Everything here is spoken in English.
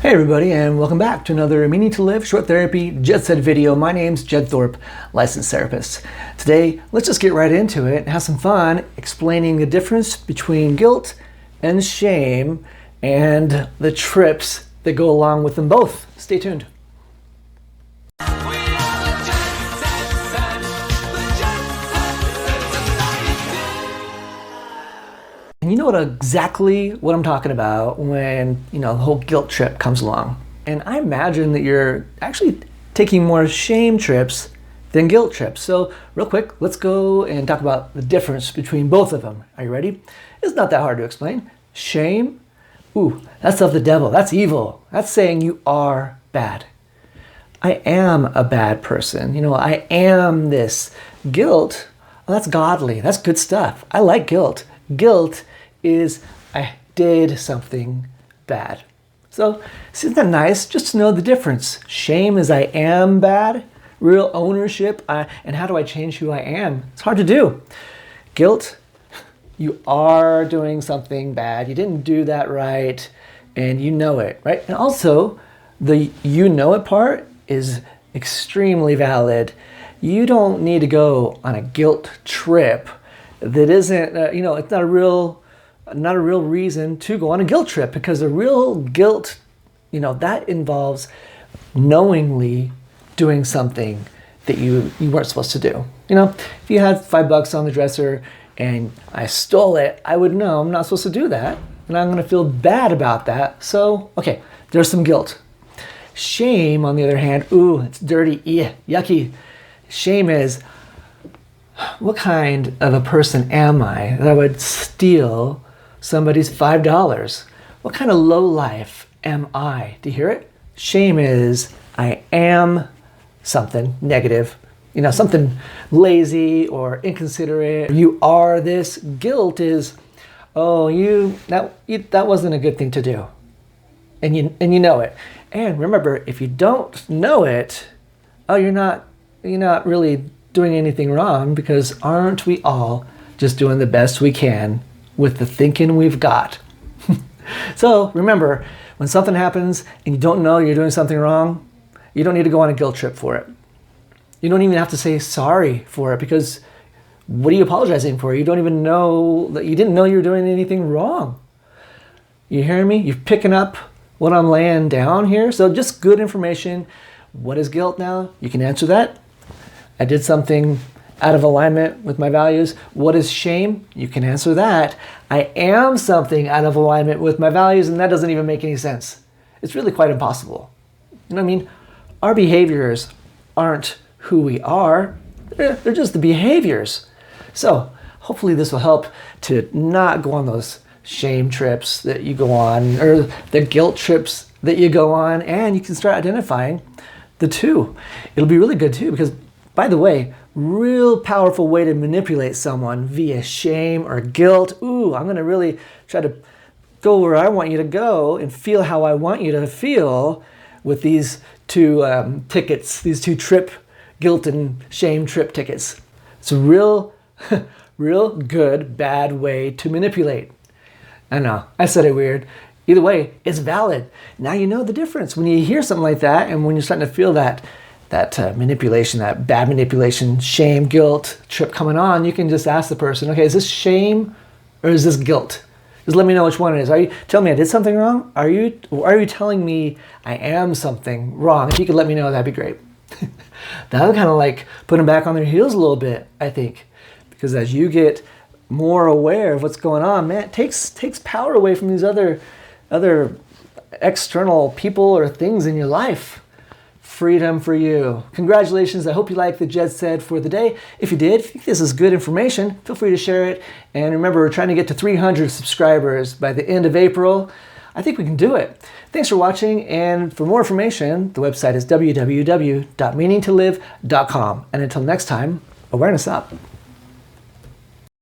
Hey everybody, and welcome back to another Meaning to Live Short Therapy Jed Said video. My name's Jed Thorpe, licensed therapist. Today, let's just get right into it and have some fun explaining the difference between guilt and shame and the trips that go along with them both. Stay tuned. And you know exactly what I'm talking about when, the whole guilt trip comes along. And I imagine that you're actually taking more shame trips than guilt trips. So real quick, let's go and talk about the difference between both of them. Are you ready? It's not that hard to explain. Shame, that's of the devil. That's evil. That's saying you are bad. I am a bad person. I am this. Guilt, that's godly. That's good stuff. I like guilt. Guilt is I did something bad. So isn't that nice just to know the difference? Shame is I am bad. Real ownership, and how do I change who I am? It's hard to do. Guilt, you are doing something bad. You didn't do that right, and you know it, right? And also, the you know it part is extremely valid. You don't need to go on a guilt trip that isn't, it's not a real reason to go on a guilt trip, because the real guilt, that involves knowingly doing something that you weren't supposed to do. If you had $5 on the dresser and I stole it, I would know I'm not supposed to do that, and I'm going to feel bad about that. So, okay, there's some guilt. Shame, on the other hand, it's dirty, yucky. Shame is, what kind of a person am I that I would steal somebody's $5? What kind of low life am I? Do you hear it? Shame is I am something negative, something lazy or inconsiderate. You are this. Guilt is, that wasn't a good thing to do, and you know it. And remember, if you don't know it, you're not really doing anything wrong, because aren't we all just doing the best we can with the thinking we've got? So remember, when something happens and you don't know you're doing something wrong, you don't need to go on a guilt trip for it. You don't even have to say sorry for it, because what are you apologizing for? You don't even know that you didn't know you were doing anything wrong. You hearing me? You're picking up what I'm laying down here? So just good information. What is guilt now? You can answer that. I did something out of alignment with my values. What is shame? You can answer that. I am something out of alignment with my values, and that doesn't even make any sense. It's really quite impossible. You know what I mean? Our behaviors aren't who we are. They're just the behaviors. So hopefully this will help to not go on those shame trips that you go on, or the guilt trips that you go on, and you can start identifying the two. It'll be really good too, because by the way, real powerful way to manipulate someone via shame or guilt. I'm going to really try to go where I want you to go and feel how I want you to feel with these two tickets, these two guilt and shame trip tickets. It's a real good, bad way to manipulate. I know, I said it weird. Either way, it's valid. Now you know the difference. When you hear something like that, and when you're starting to feel that manipulation, that bad manipulation, shame, guilt trip coming on, you can just ask the person, okay, is this shame or is this guilt? Just let me know which one it is. Are you telling me I did something wrong? Are you telling me I am something wrong? If you could let me know, that'd be great. That'll kind of like put them back on their heels a little bit, I think, because as you get more aware of what's going on, man, it takes power away from these other external people or things in your life. Freedom for you. Congratulations. I hope you liked the Jed Said for the day. If you did, if you think this is good information, feel free to share it. And remember, we're trying to get to 300 subscribers by the end of April. I think we can do it. Thanks for watching. And for more information, the website is www.meaningtolive.com. And until next time, awareness up.